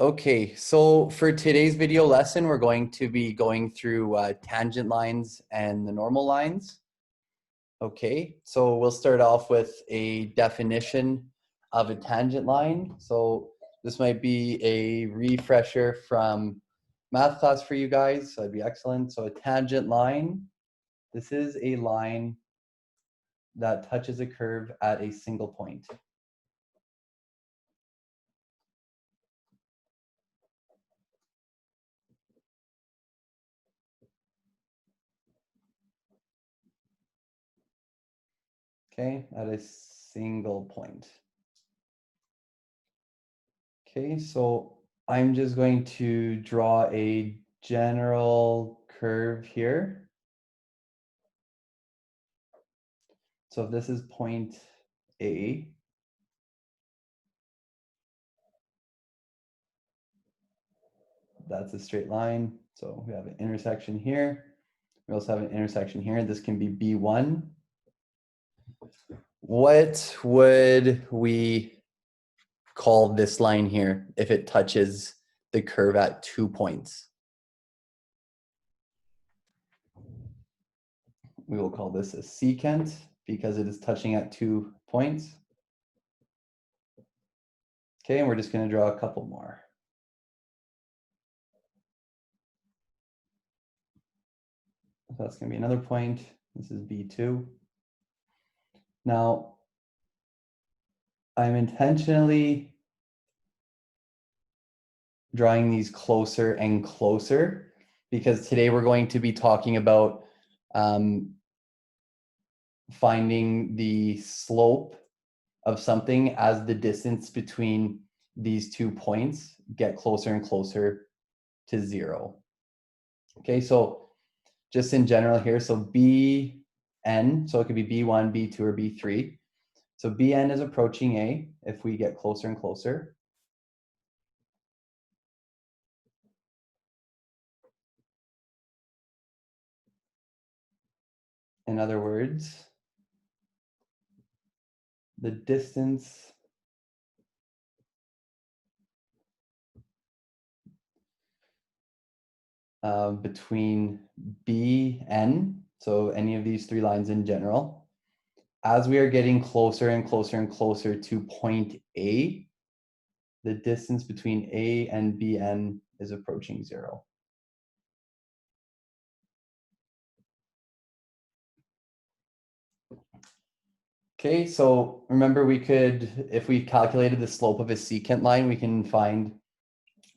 Okay, so for today's video lesson, we're going to be going through tangent lines and the normal lines. Okay, so we'll start off with a definition of a tangent line. So this might be a refresher from math class for you guys, so that'd be excellent. So a tangent line, this is a line that touches a curve at a single point. Okay, at a single point. Okay, so I'm just going to draw a general curve here. So if this is point A, that's a straight line. So we have an intersection here. We also have an intersection here. This can be B1. What would we call this line here if it touches the curve at 2 points? We will call this a secant because it is touching at 2 points. Okay, and we're just going to draw a couple more. So that's going to be another point. This is B2. Now, I'm intentionally drawing these closer and closer because today we're going to be talking about finding the slope of something as the distance between these 2 points get closer and closer to 0. Okay, so just in general here, so Bn, so it could be B1, B2, or B3. So Bn is approaching A if we get closer and closer. In other words, the distance between Bn, so any of these 3 lines in general, as we are getting closer and closer and closer to point A, the distance between A and Bn is approaching 0. Okay, so remember we could, if we calculated the slope of a secant line, we can find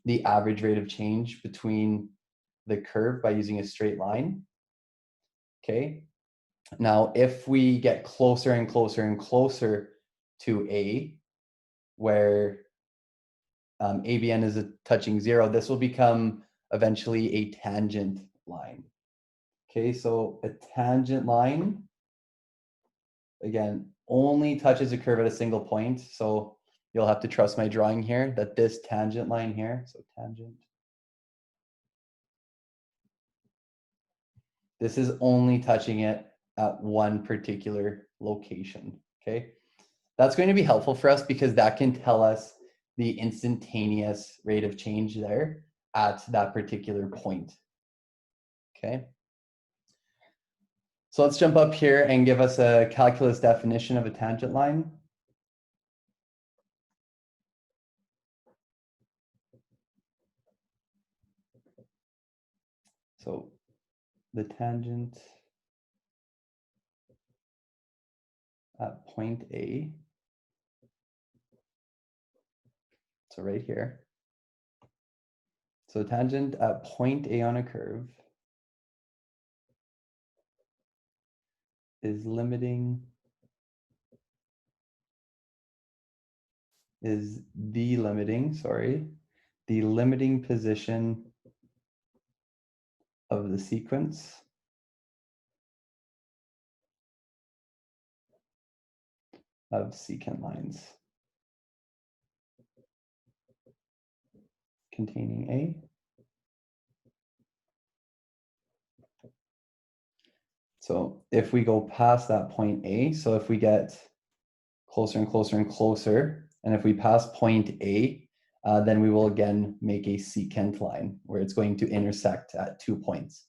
the average rate of change between the curve by using a straight line. Okay, now if we get closer and closer and closer to A, where ABN is touching 0, this will become eventually a tangent line. Okay, so a tangent line, again, only touches a curve at a single point. So you'll have to trust my drawing here that this tangent line here, so tangent, this is only touching it at one particular location, okay? That's going to be helpful for us because that can tell us the instantaneous rate of change there at that particular point, okay? So let's jump up here and give us a calculus definition of a tangent line. So the tangent at point A, so right here. So tangent at point A on a curve is the limiting position of the sequence of secant lines containing A. So if we go past that point A, so if we get closer and closer and closer, and if we pass point A, then we will again make a secant line where it's going to intersect at 2 points.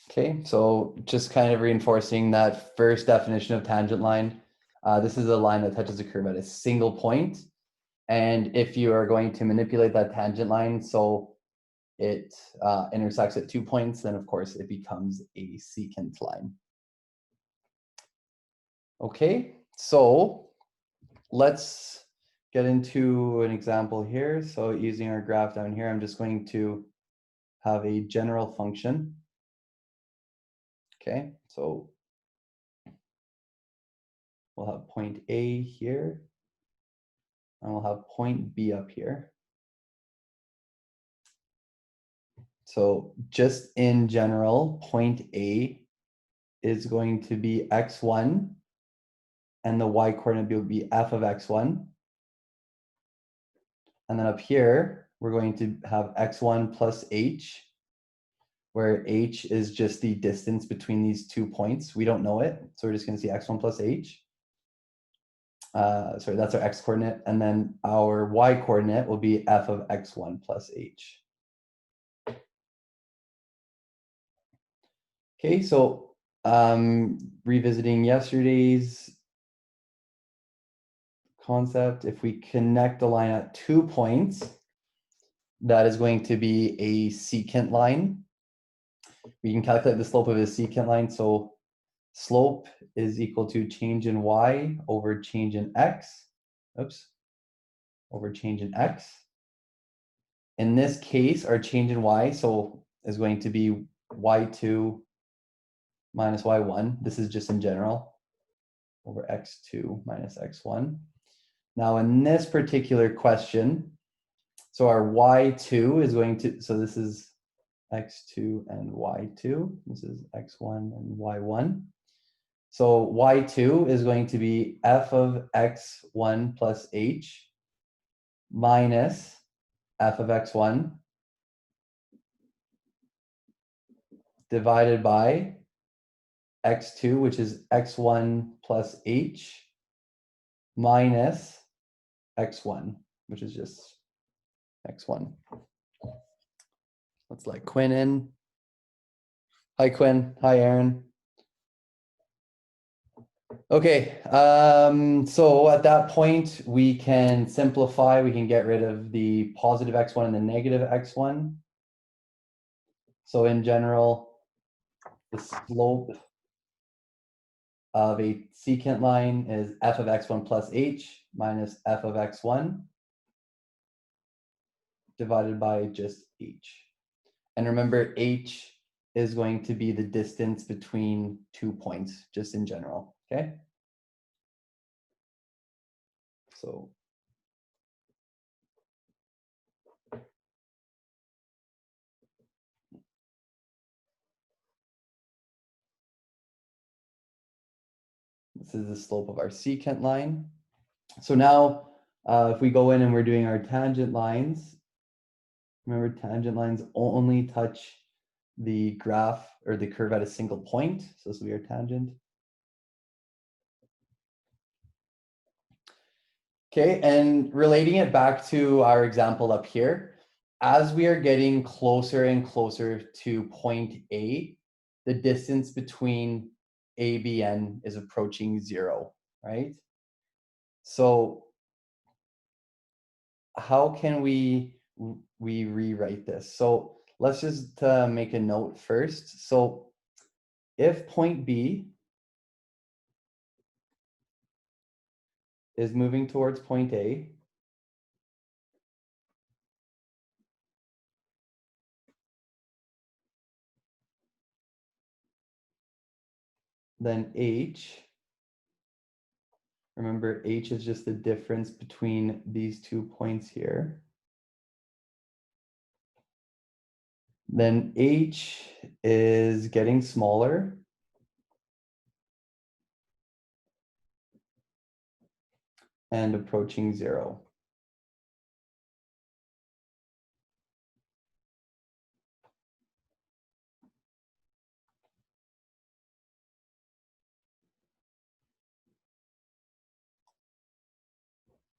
Okay, so just kind of reinforcing that first definition of tangent line. This is a line that touches a curve at a single point. And if you are going to manipulate that tangent line so it intersects at 2 points, then of course it becomes a secant line. Okay, so let's get into an example here. So using our graph down here, I'm just going to have a general function. Okay, so we'll have point A here, and we'll have point B up here. So just in general, point A is going to be x1, and the y coordinate will be f of x1. And then up here, we're going to have x1 plus h, where h is just the distance between these 2 points. We don't know it, so we're just going to see x1 plus h. Sorry, that's our x coordinate. And then our y coordinate will be f of x1 plus h. Okay, so revisiting yesterday's concept, if we connect a line at 2 points, that is going to be a secant line. We can calculate the slope of a secant line. So slope is equal to change in y over change in x. Oops. Over change in x. In this case, our change in y is going to be y2 minus y1. This is just in general over x2 minus x1. Now in this particular question, so our y2 is going to, so this is x2 and y2. This is x1 and y1. So y2 is going to be f of x1 plus h minus f of x1 divided by x2, which is x1 plus h minus x1, which is just x1. Let's let Quinn in. Hi, Quinn. Hi, Aaron. Okay, so at that point, we can simplify. We can get rid of the positive x1 and the negative x1. So in general, the slope of a secant line is f of x1 plus h minus f of x1 divided by just h. And remember, h is going to be the distance between 2 points, just in general, okay? So this is the slope of our secant line. So now, if we go in and we're doing our tangent lines, remember tangent lines only touch the graph or the curve at a single point. So this will be our tangent. Okay, and relating it back to our example up here, as we are getting closer and closer to point A, the distance between A, B, N is approaching 0, right? So how can we rewrite this? So let's just make a note first. So if point B is moving towards point A, then H, remember H is just the difference between these 2 points here. Then h is getting smaller. And approaching 0.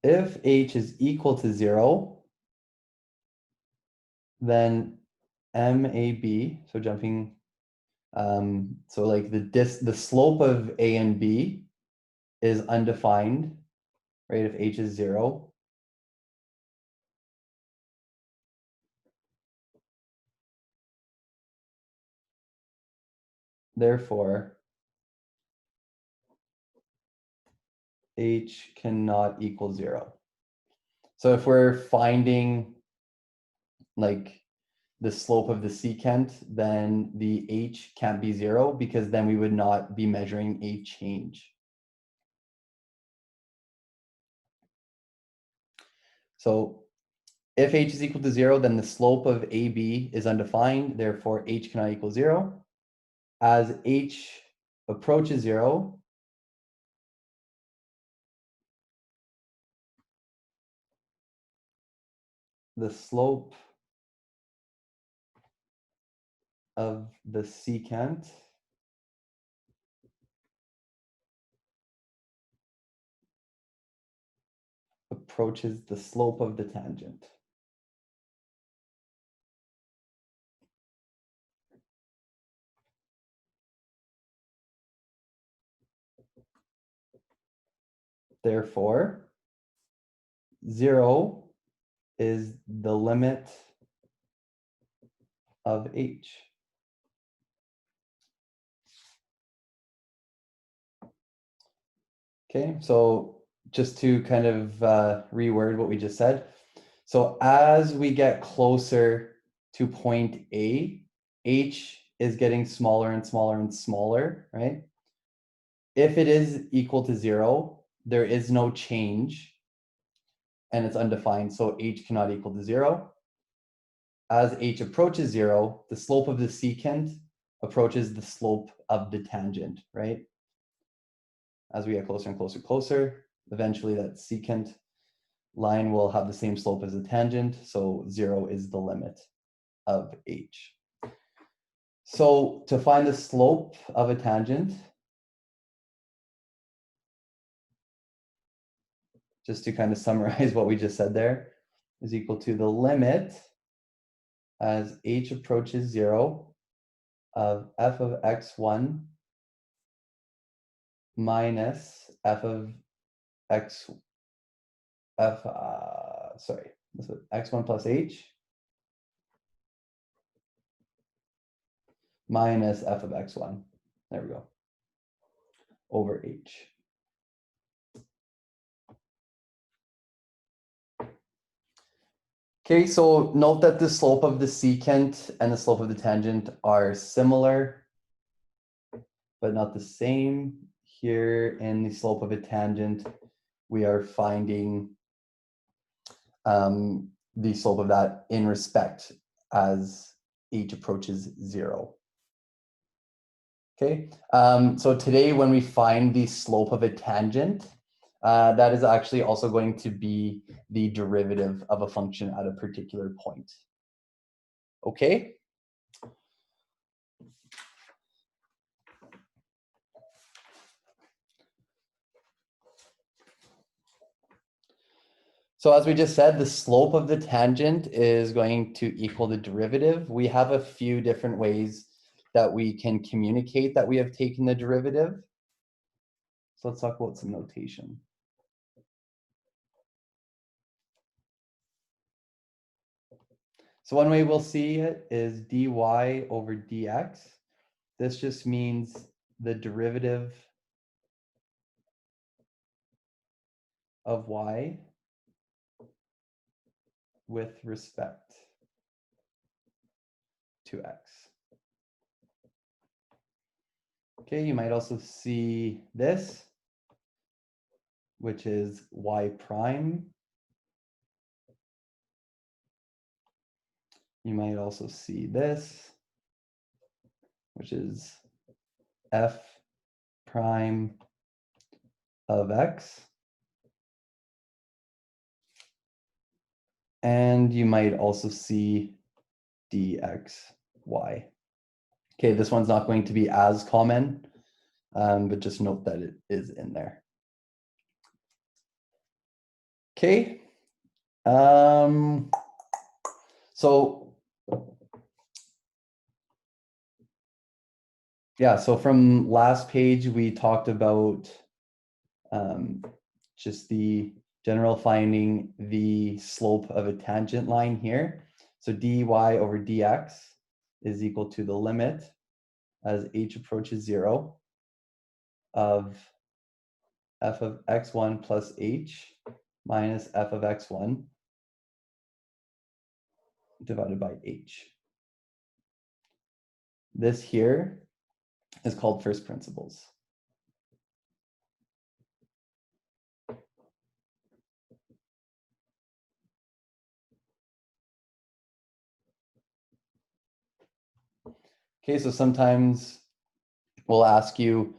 If h is equal to 0, then MAB, so jumping, so like the slope of A and B is undefined, right? If h is 0. Therefore, h cannot equal 0. So if we're finding like the slope of the secant, then the h can't be 0 because then we would not be measuring a change. So if h is equal to 0, then the slope of AB is undefined, therefore h cannot equal 0. As h approaches 0, the slope of the secant approaches the slope of the tangent. Therefore, 0 is the limit of h. Okay, so just to kind of reword what we just said. So as we get closer to point A, h is getting smaller and smaller and smaller, right? If it is equal to 0, there is no change and it's undefined, so h cannot equal to 0. As h approaches 0, the slope of the secant approaches the slope of the tangent, right? As we get closer and closer, eventually that secant line will have the same slope as the tangent, so 0 is the limit of h. So to find the slope of a tangent, just to kind of summarize what we just said there, is equal to the limit as h approaches 0 of f of x1 minus f of x, x1 plus h minus f of x1. There we go. Over h. Okay, so note that the slope of the secant and the slope of the tangent are similar, but not the same. Here in the slope of a tangent, we are finding the slope of that in respect as h approaches 0. Okay, so today when we find the slope of a tangent, that is actually also going to be the derivative of a function at a particular point. Okay? So as we just said, the slope of the tangent is going to equal the derivative. We have a few different ways that we can communicate that we have taken the derivative. So let's talk about some notation. So one way we'll see it is dy over dx. This just means the derivative of y with respect to x. Okay, you might also see this, which is y prime You might also see this, which is f prime of x. And you might also see dxy. Okay, this one's not going to be as common, but just note that it is in there. Okay. So yeah, so from last page, we talked about just the general finding the slope of a tangent line here. So dy over dx is equal to the limit as h approaches 0 of f of x1 plus h minus f of x1 divided by h. This here is called first principles. Okay, so sometimes we'll ask you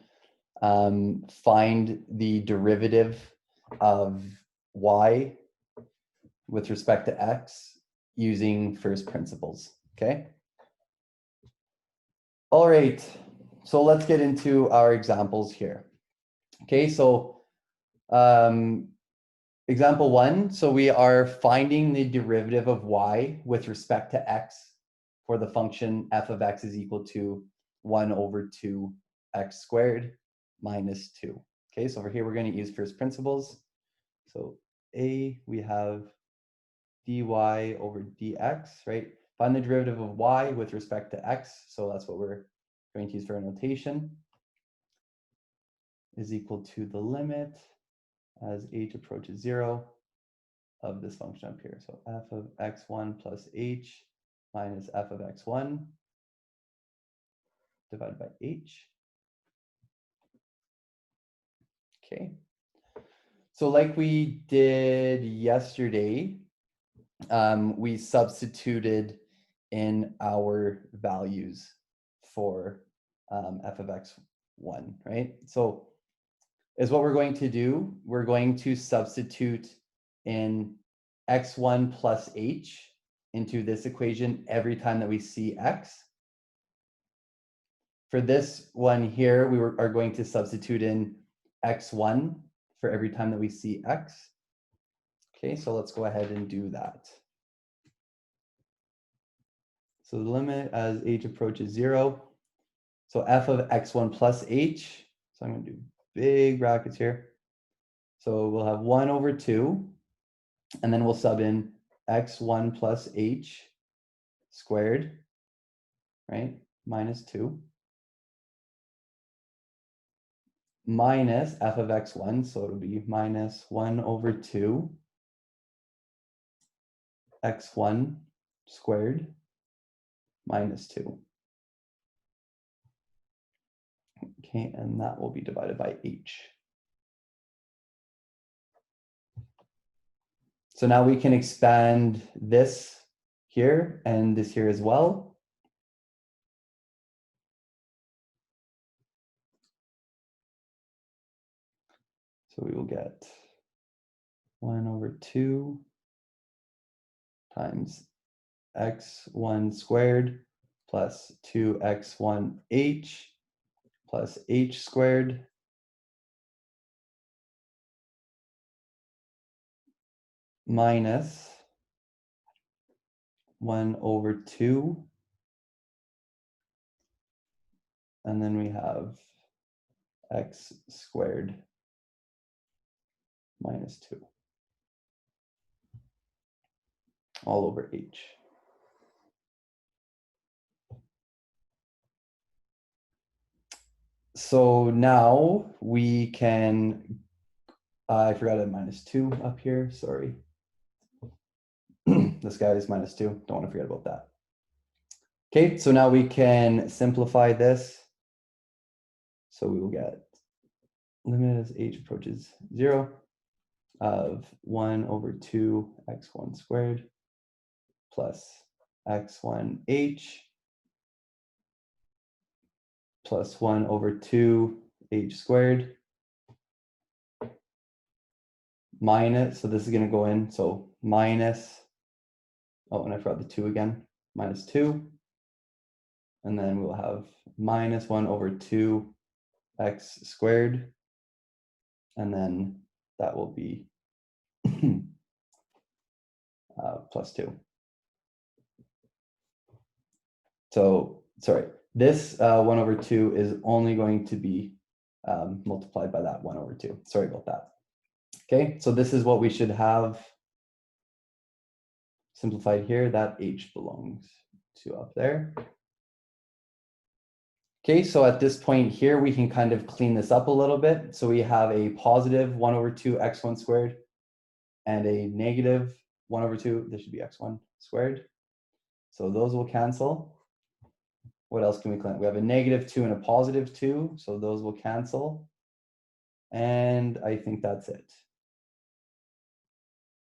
find the derivative of y with respect to x using first principles, okay? All right, so let's get into our examples here. Okay, so example 1, so we are finding the derivative of y with respect to x for the function f of x is equal to 1 over 2 x squared minus 2. Okay, so over here we're going to use first principles. So A, we have dy over dx, right? Find the derivative of y with respect to x. So that's what we're going to use for our notation. Is equal to the limit as h approaches 0 of this function up here. So f of x1 plus h minus f of x1 divided by h. Okay. So like we did yesterday, we substituted in our values for f of x1, right? So is what we're going to do. We're going to substitute in x1 plus h into this equation every time that we see x. For this one here, we are going to substitute in x1 for every time that we see x. Okay, so let's go ahead and do that. So the limit as h approaches 0. So f of x1 plus h. So I'm going to do big brackets here. So we'll have 1 over 2. And then we'll sub in x1 plus h squared, right? Minus 2. Minus f of x1. So it'll be minus 1 over 2 x1 squared minus 2. Okay, and that will be divided by h. So now we can expand this here and this here as well. So we will get 1 over 2 times x1 squared plus 2x1h plus h squared minus 1 over 2. And then we have x squared minus 2 all over h. So now we can, I forgot a minus 2 up here, sorry. This guy is minus 2, don't want to forget about that. Okay, so now we can simplify this. So we will get limit as h approaches 0 of 1 over 2 x1 squared plus x1h plus 1 over 2h squared minus, so this is going to go in, so minus, oh, and I forgot the 2 again, minus 2. And then we'll have minus 1 over 2x squared. And then that will be plus 2. So, sorry, this 1 over 2 is only going to be multiplied by that 1 over 2. Sorry about that. Okay, so this is what we should have simplified here. That h belongs to up there. Okay, so at this point here, we can kind of clean this up a little bit. So we have a positive 1 over 2 x1 squared and a negative 1 over 2, this should be x1 squared. So those will cancel. What else can we clean? We have a negative 2 and a positive 2, so those will cancel. And I think that's it.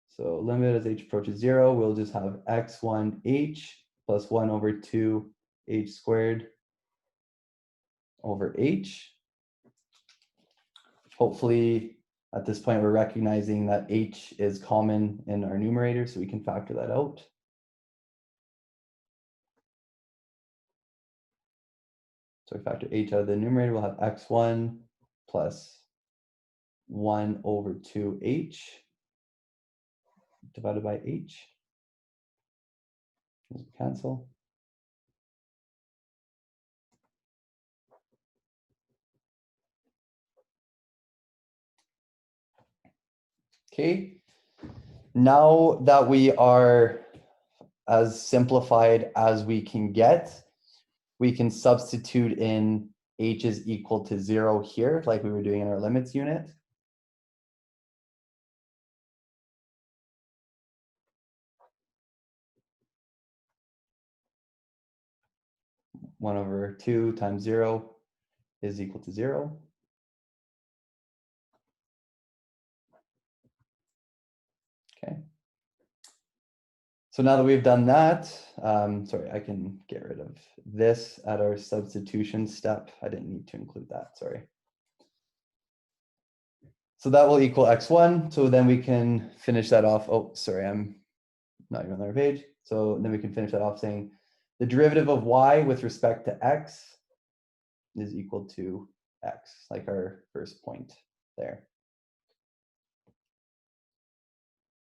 So limit as h approaches 0, we'll just have x1h plus 1 over 2h squared over h. Hopefully, at this point, we're recognizing that h is common in our numerator, so we can factor that out. So we factor h out of the numerator, we'll have x1 plus 1 over 2h divided by h. Those will cancel. Okay, now that we are as simplified as we can get, we can substitute in h is equal to 0 here, like we were doing in our limits unit. One over 2 times 0 is equal to 0. Okay. So now that we've done that, sorry, I can get rid of this at our substitution step. I didn't need to include that, sorry. So that will equal x1. So then we can finish that off. Oh, sorry, I'm not even on our page. So then we can finish that off saying the derivative of y with respect to x is equal to x, like our first point there.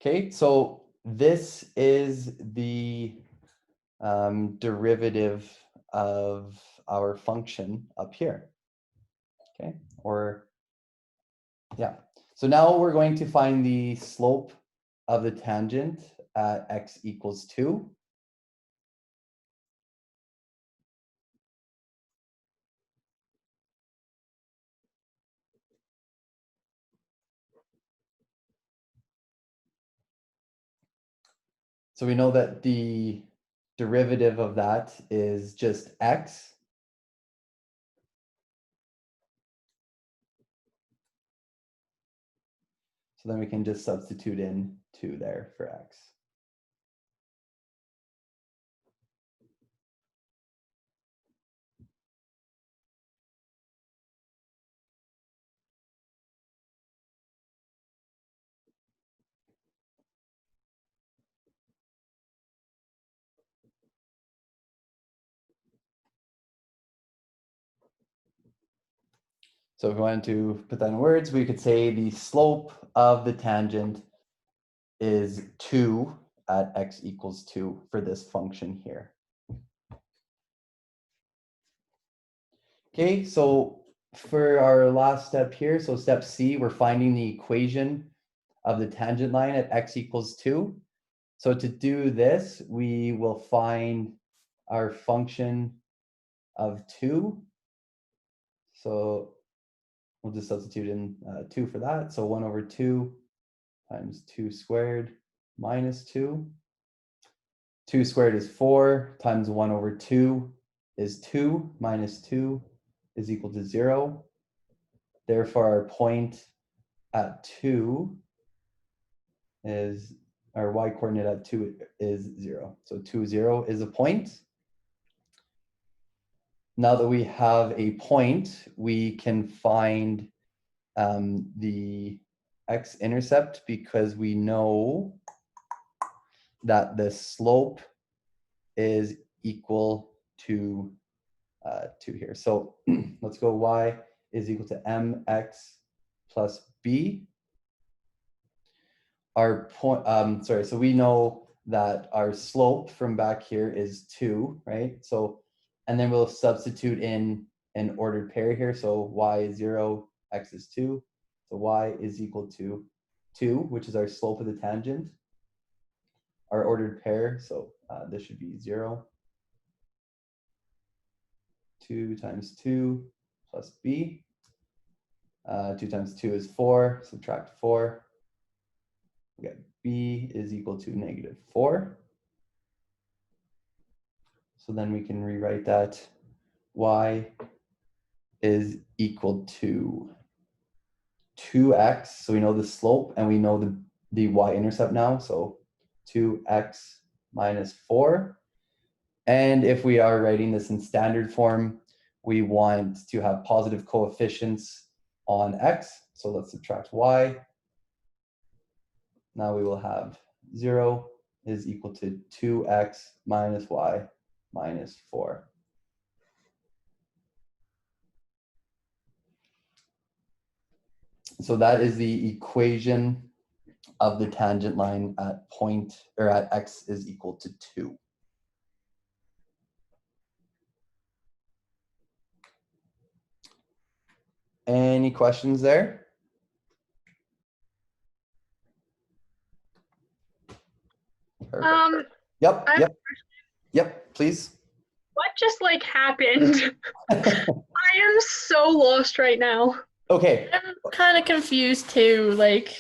Okay, so this is the derivative of our function up here. Okay, or yeah. So now we're going to find the slope of the tangent at x equals 2. So we know that the derivative of that is just x. So then we can just substitute in 2 there for x. So if we wanted to put that in words, we could say the slope of the tangent is 2 at x equals 2 for this function here. Okay, so for our last step here, so step C, we're finding the equation of the tangent line at x equals 2. So to do this, we will find our function of 2. So we'll just substitute in 2 for that. So 1 over 2 times 2 squared minus 2. 2 squared is 4 times 1 over 2 is 2 minus 2 is equal to 0. Therefore, our point at 2 is our y coordinate at 2 is 0. So 2, 0 is a point. Now that we have a point, we can find the x-intercept because we know that the slope is equal to 2 here. So let's go y is equal to mx plus b. Our point, so we know that our slope from back here is 2, right? So, and then we'll substitute in an ordered pair here. So y is 0, x is 2. So y is equal to 2, which is our slope of the tangent. Our ordered pair, so this should be 0. 2 times 2 plus b. 2 times 2 is 4, subtract 4. We got b is equal to -4. So then we can rewrite that y is equal to 2x. So we know the slope and we know the y-intercept now. So 2x minus 4. And if we are writing this in standard form, we want to have positive coefficients on x. So let's subtract y. Now we will have 0 is equal to 2x minus y minus 4. So that is the equation of the tangent line at point, or at x is equal to 2. Any questions there? Perfect. Yep, please. What just like happened? I am so lost right now. Okay. I'm kind of confused too. Like,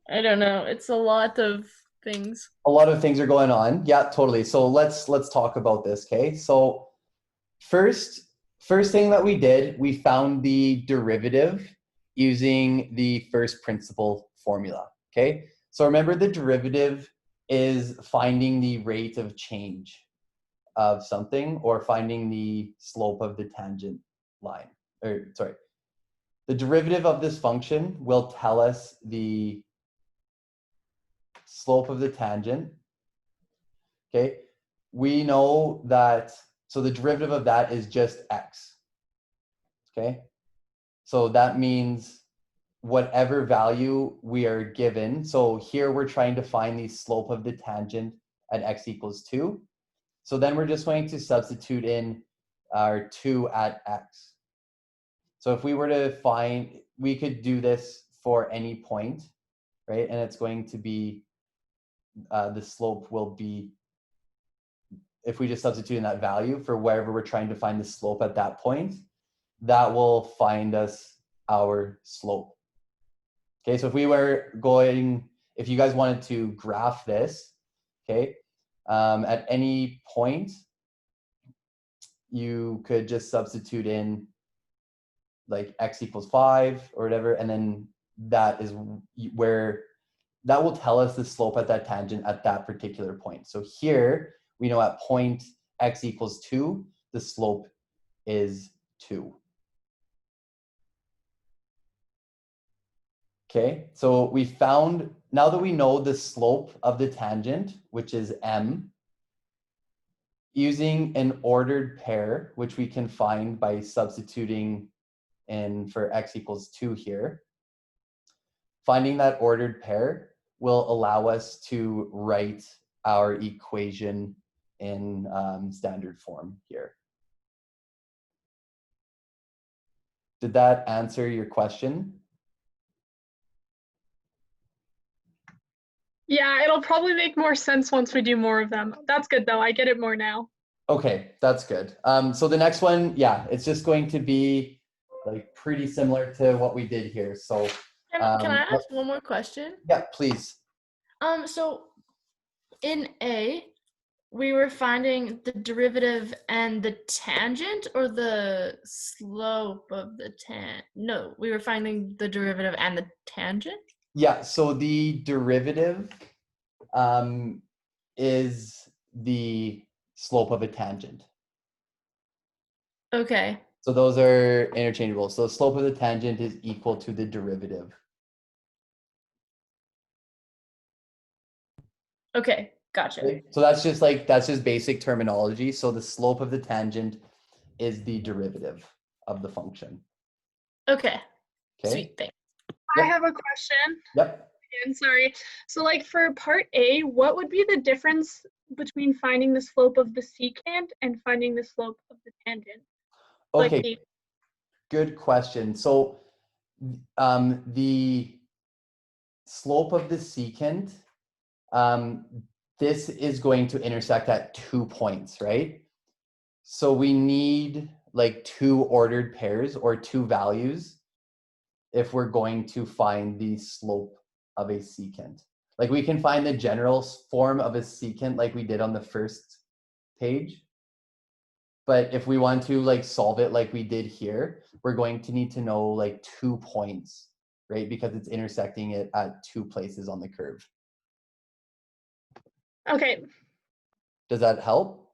I don't know. It's a lot of things. A lot of things are going on. Yeah, totally. So let's talk about this, okay? So first thing that we did, we found the derivative using the first principle formula, okay? So remember, the derivative is finding the rate of change of something, or finding the slope of the tangent line. Or sorry, the derivative of this function will tell us the slope of the tangent. Okay, we know that, so the derivative of that is just x. Okay, so that means whatever value we are given. So here we're trying to find the slope of the tangent at x equals 2. So then we're just going to substitute in our 2 at x. So if we were to find, we could do this for any point, right? And it's going to be, the slope will be, if we just substitute in that value for wherever we're trying to find the slope at that point, that will find us our slope. Okay, so if we were going, if you guys wanted to graph this, okay, at any point, you could just substitute in like x equals 5 or whatever, and then that is where, that will tell us the slope at that tangent at that particular point. So here, we know at point x equals 2, the slope is 2. Okay, so we found, now that we know the slope of the tangent, which is m, using an ordered pair, which we can find by substituting in for x equals 2 here, finding that ordered pair will allow us to write our equation in standard form here. Did that answer your question? Yeah, it'll probably make more sense once we do more of them. That's good though. I get it more now. Okay, that's good. So the next one, yeah, it's just going to be like pretty similar to what we did here. So Can I ask one more question? Yeah, please. So in A, we were finding the derivative and the tangent, or the slope of the no, we were finding the derivative and the tangent? Yeah, so the derivative is the slope of a tangent. Okay. So those are interchangeable. So the slope of the tangent is equal to the derivative. Okay. Gotcha. Okay? So that's just basic terminology. So the slope of the tangent is the derivative of the function. Okay. Okay. Sweet. Thanks. I Yep. have a question. Yep. Again, sorry. So, like for part A, what would be the difference between finding the slope of the secant and finding the slope of the tangent? Like Okay. the Good question. So the slope of the secant, this is going to intersect at 2 points, right? So we need like 2 ordered pairs or 2 values if we're going to find the slope of a secant. Like we can find the general form of a secant like we did on the first page. But if we want to like solve it like we did here, we're going to need to know like 2 points, right? Because it's intersecting it at 2 places on the curve. Okay. Does that help?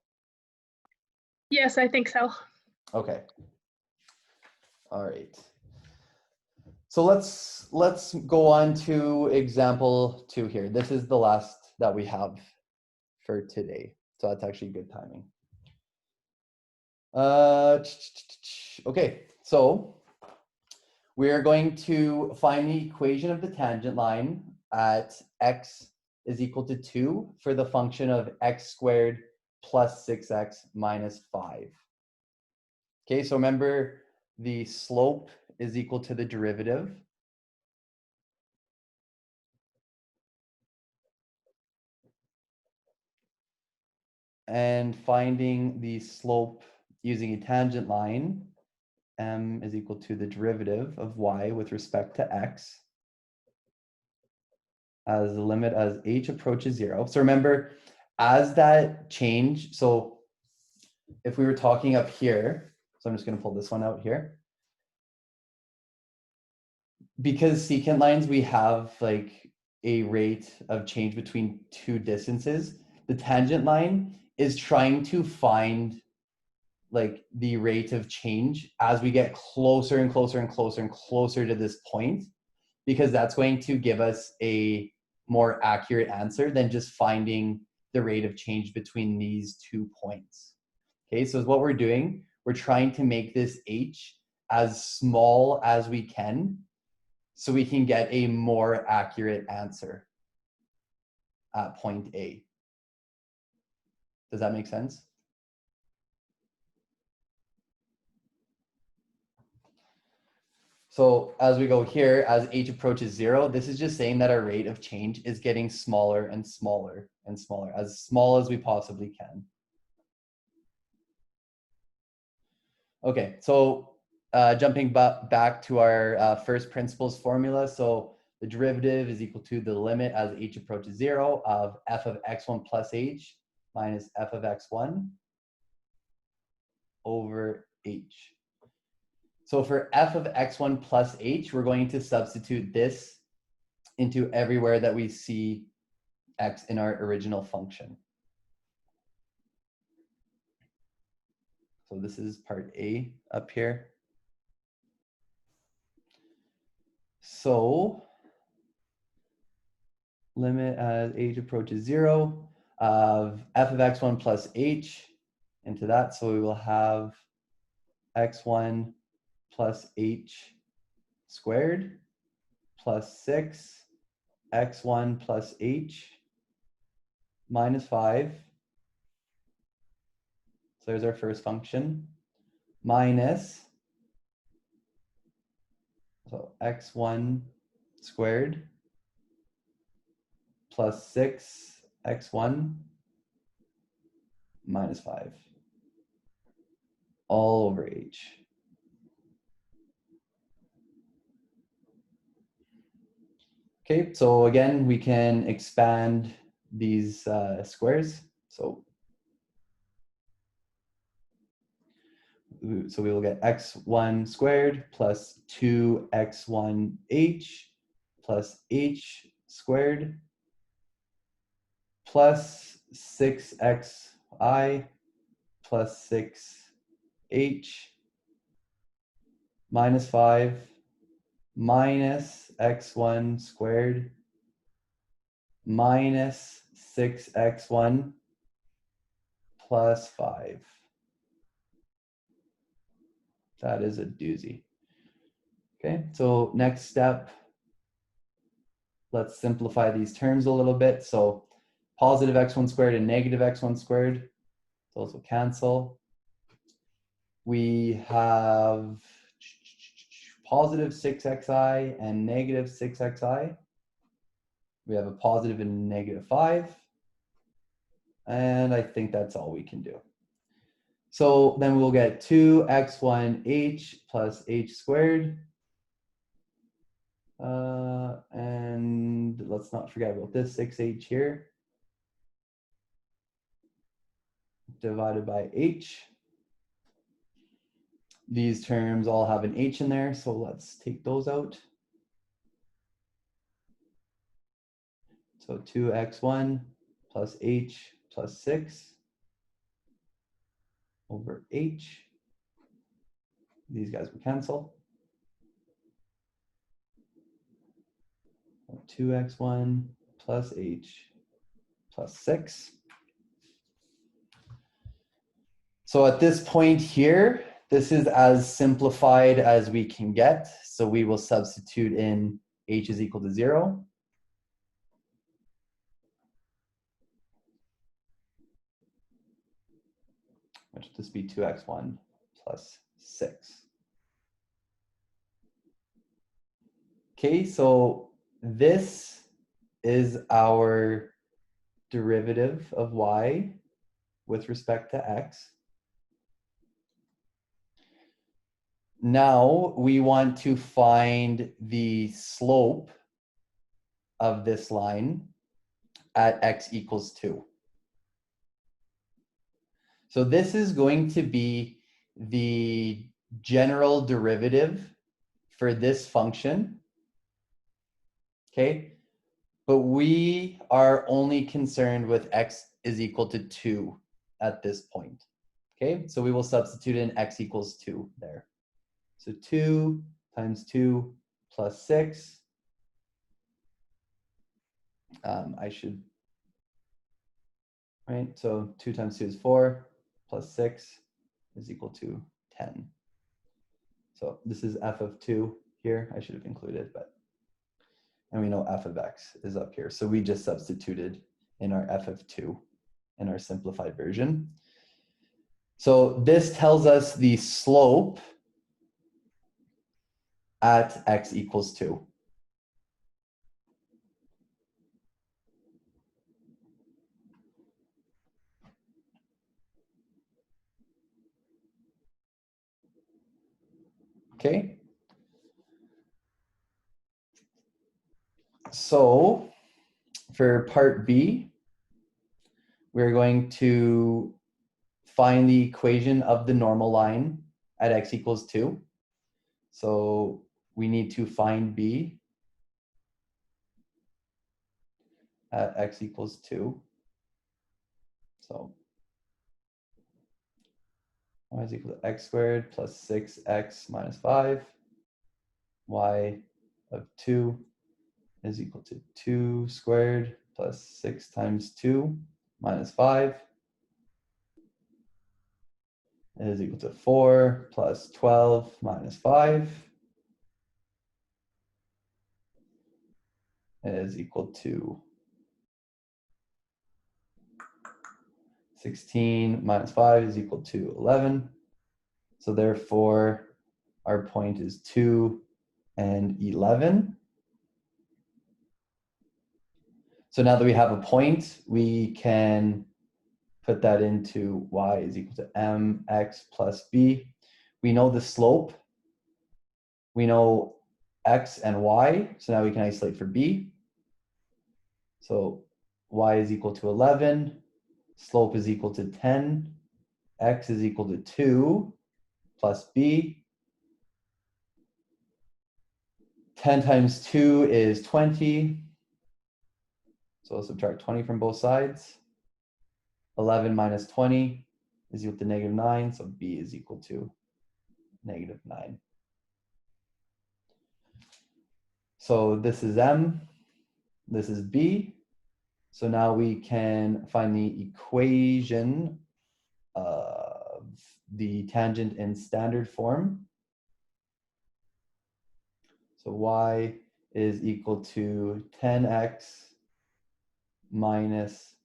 Yes, I think so. Okay. All right. So let's go on to example 2 here. This is the last that we have for today. So that's actually good timing. Okay, so we are going to find the equation of the tangent line at x is equal to 2 for the function of x squared plus 6x minus 5. Okay, so remember the slope is equal to the derivative. And finding the slope using a tangent line, m is equal to the derivative of y with respect to x as the limit as h approaches 0. So remember, as that change, so if we were talking up here, so I'm just going to pull this one out here. Because secant lines, we have like a rate of change between 2 distances. The tangent line is trying to find like the rate of change as we get closer and closer and closer and closer to this point, because that's going to give us a more accurate answer than just finding the rate of change between these 2 points. Okay, so what we're doing, we're trying to make this h as small as we can so we can get a more accurate answer at point A. Does that make sense? So as we go here, as h approaches 0, this is just saying that our rate of change is getting smaller and smaller and smaller, as small as we possibly can. Okay, so jumping back to our first principles formula. So the derivative is equal to the limit as h approaches 0 of f of x1 plus h minus f of x1 over h. So for f of x1 plus h, we're going to substitute this into everywhere that we see x in our original function. So this is part A up here. So limit as h approaches 0 of f of x1 plus h into that. So we will have x1 plus h squared plus 6 x1 plus h minus 5. So there's our first function, minus, so x1 squared plus 6 x1 minus 5 all over h. Okay, so again, we can expand these squares. So we will get x1 squared plus 2x1h plus h squared plus 6xi plus 6h minus 5 minus x1 squared minus 6x1 plus 5. That is a doozy. Okay, so next step, let's simplify these terms a little bit. So positive x1 squared and negative x1 squared, those will cancel. We have positive 6xi and negative 6xi. We have a positive and a negative 5. And I think that's all we can do. So then we'll get 2x1h plus h squared. And let's not forget about this 6h here. Divided by h. These terms all have an h in there, so let's take those out. So 2x1 plus h plus 6 over h. These guys will cancel. 2x1 plus h plus 6. So at this point here, this is as simplified as we can get. So we will substitute in h is equal to 0. Which will just be 2x1 plus 6. Okay, so this is our derivative of y with respect to x. Now we want to find the slope of this line at x equals 2. So this is going to be the general derivative for this function. Okay, but we are only concerned with x is equal to 2 at this point. Okay, so we will substitute in x equals 2 there. So 2 times 2 plus 6. Right, so 2 times 2 is 4 plus 6 is equal to 10. So this is f of 2 here. I should have included, but. And we know f of x is up here. So we just substituted in our f of 2 in our simplified version. So this tells us the slope at x equals 2. Okay. So for part B, we're going to find the equation of the normal line at x equals 2. So we need to find b at x equals 2. So y is equal to x squared plus 6x minus 5. Y of 2 is equal to 2 squared plus 6 times 2 minus 5 is equal to 4 plus 12 minus 5 is equal to 16 minus 5 is equal to 11. So therefore, our point is 2 and 11. So now that we have a point, we can put that into y is equal to mx plus b. We know the slope. We know x and y. So now we can isolate for b. So y is equal to 11. Slope is equal to 10. X is equal to 2 plus b. 10 times 2 is 20. So we'll subtract 20 from both sides. 11 minus 20 is equal to -9, so b is equal to -9. So this is m, this is b. So now we can find the equation of the tangent in standard form. So y is equal to 10x minus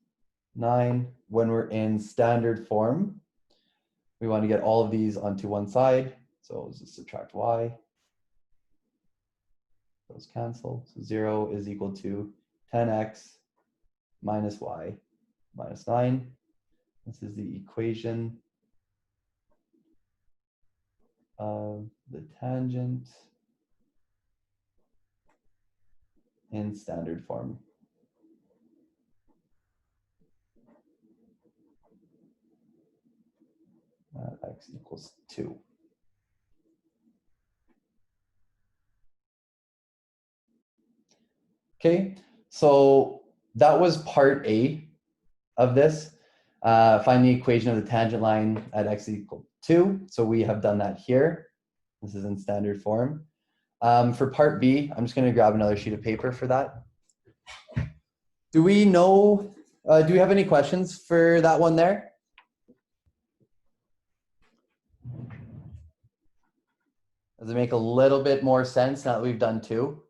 9 when we're in standard form. We want to get all of these onto one side. So let's just subtract y. Those cancel. So 0 is equal to 10x minus y minus 9. This is the equation of the tangent in standard form. X equals 2. Okay, so that was part A of this. Find the equation of the tangent line at x equal 2. So we have done that here. This is in standard form. For part B, I'm just going to grab another sheet of paper for that. Do we know, do we have any questions for that one there? Does it make a little bit more sense now that we've done 2?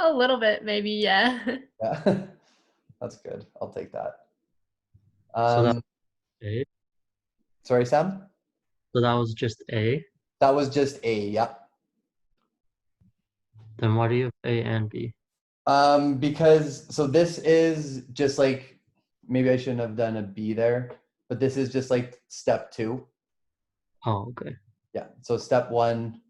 A little bit, maybe, yeah. Yeah, that's good. I'll take that. So that's A. Sorry, Sam? So that was just A. That was just A, yeah. Then why do you have A and B? Because, so this is just like, maybe I shouldn't have done a B there, but this is just like step 2. Oh, okay. Yeah, so step 1,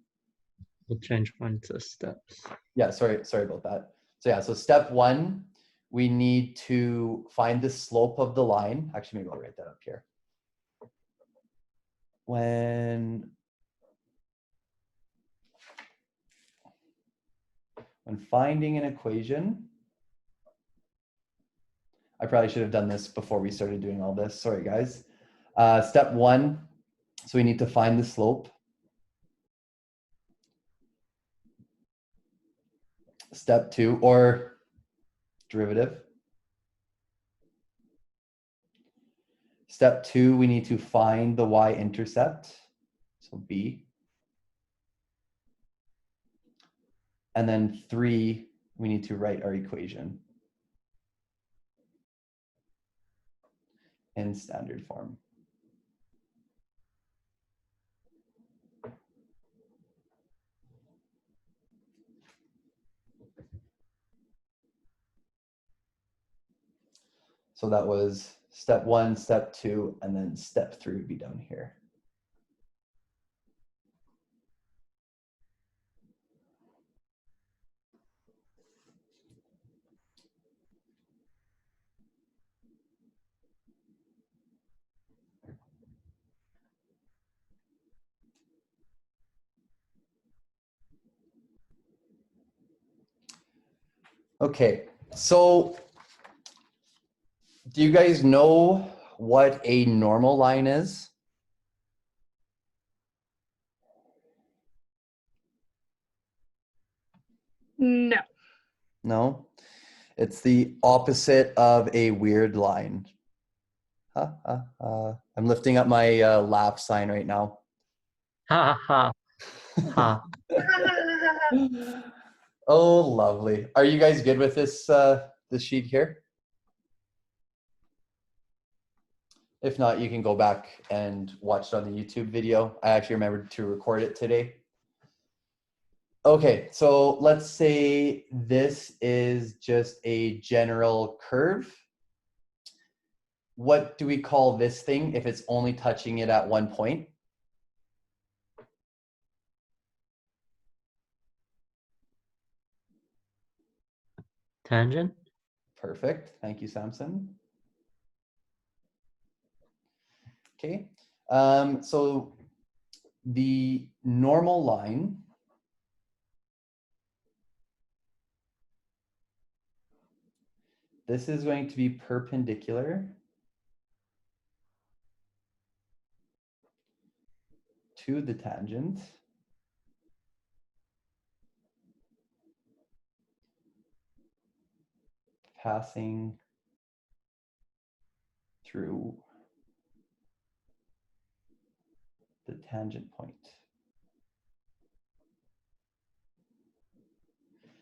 We'll change one to steps. yeah, sorry about that. So yeah, so step 1, we need to find the slope of the line. Actually, maybe I'll write that up here. When finding an equation, I probably should have done this before we started doing all this. Sorry, guys. Step 1, so we need to find the slope. Step 2, or derivative. Step 2, we need to find the y-intercept, so b. And then 3, we need to write our equation in standard form. So that was step 1, step 2, and then step 3 would be down here. Okay, so do you guys know what a normal line is? No. No? It's the opposite of a weird line. I'm lifting up my laugh sign right now. Ha ha ha. Oh, lovely. Are you guys good with this this sheet here? If not, you can go back and watch it on the YouTube video. I actually remembered to record it today. Okay, so let's say this is just a general curve. What do we call this thing if it's only touching it at one point? Tangent? Perfect. Thank you, Samson. Okay. So the normal line this is going to be perpendicular to the tangent. Passing through the tangent point.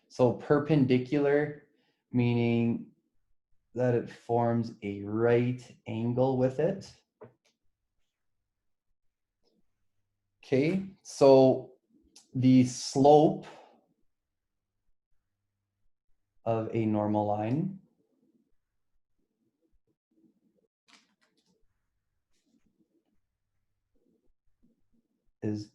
So perpendicular, meaning that it forms a right angle with it. Okay, so the slope of a normal line is,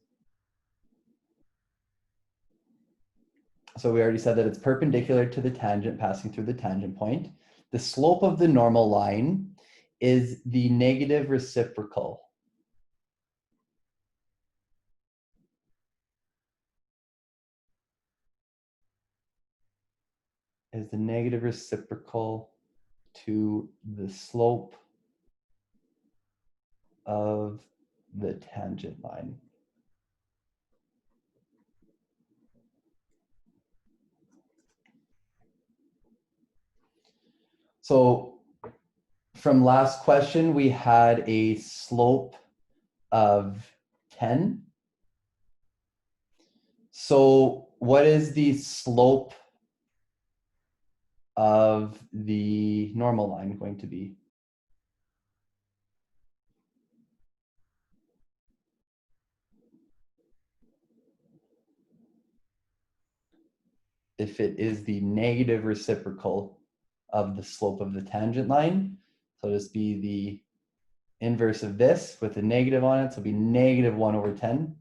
so we already said that it's perpendicular to the tangent passing through the tangent point. The slope of the normal line is the negative reciprocal to the slope of the tangent line. So from last question, we had a slope of 10. So what is the slope of the normal line going to be? If it is the negative reciprocal of the slope of the tangent line, so just be the inverse of this with a negative on it, so it'll be -1/10.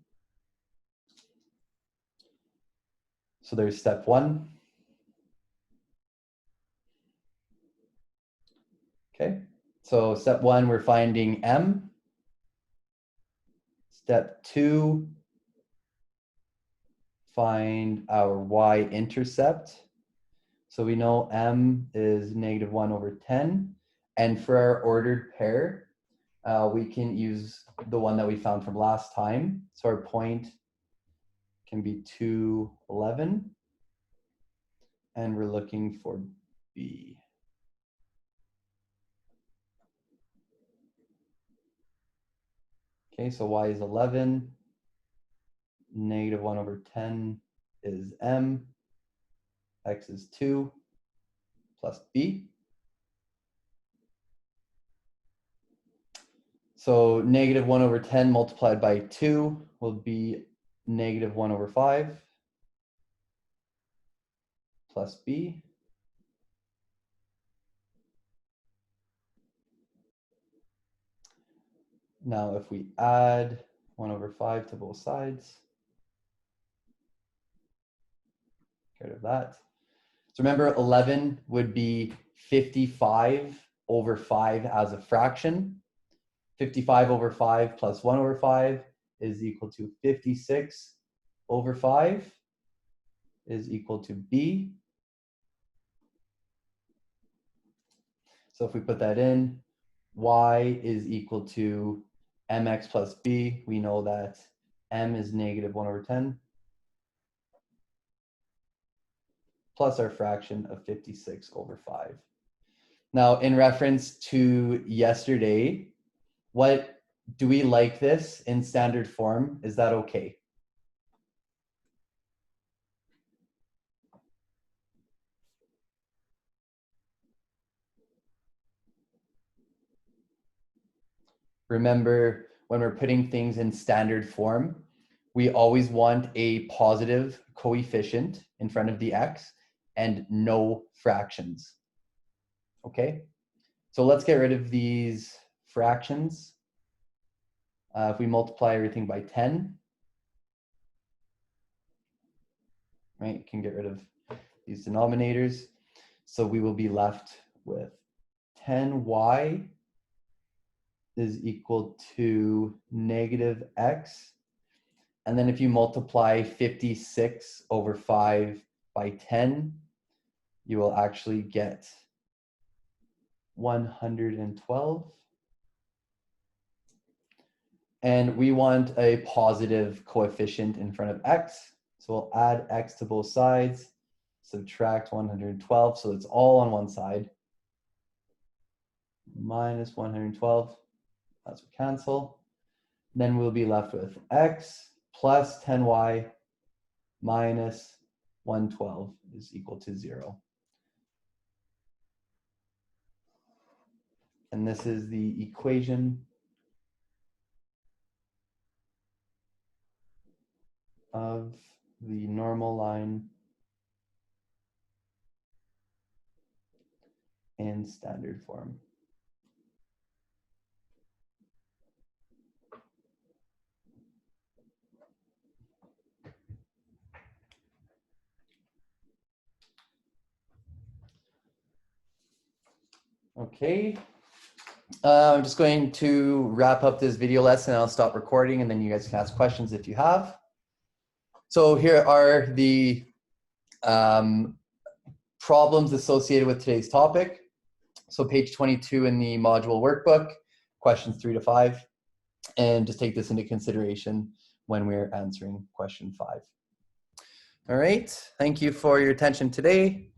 So there's step one. Okay, so step one, we're finding m. Step two, find our y-intercept. So we know m is -1/10. And for our ordered pair, we can use the one that we found from last time. So our point can be 2, 11. And we're looking for b. Okay, so y is 11. -1/10 is m. X is 2 plus b. So -1/10 multiplied by 2 will be -1/5 plus b. Now if we add 1/5 to both sides, get rid of that. So remember 11 would be 55/5 as a fraction. 55/5 plus 1/5 is equal to 56/5 is equal to b. So if we put that in, y is equal to mx plus b. We know that m is -1/10 plus our fraction of 56/5. Now, in reference to yesterday, what do we like this in standard form? Is that okay? Remember, when we're putting things in standard form, we always want a positive coefficient in front of the x and no fractions. Okay, so let's get rid of these fractions. If we multiply everything by 10, right, you can get rid of these denominators. So we will be left with 10y is equal to -x And then if you multiply 56 over 5 by 10, you will actually get 112. And we want a positive coefficient in front of x. So we'll add x to both sides, subtract 112. So it's all on one side. Minus 112. That's what cancel. Then we'll be left with x plus 10y minus 112 is equal to 0. And this is the equation of the normal line in standard form. Okay, I'm just going to wrap up this video lesson. I'll stop recording and then you guys can ask questions if you have. So here are the problems associated with today's topic. So page 22 in the module workbook, questions 3 to 5, and just take this into consideration when we're answering question 5. All right, thank you for your attention today.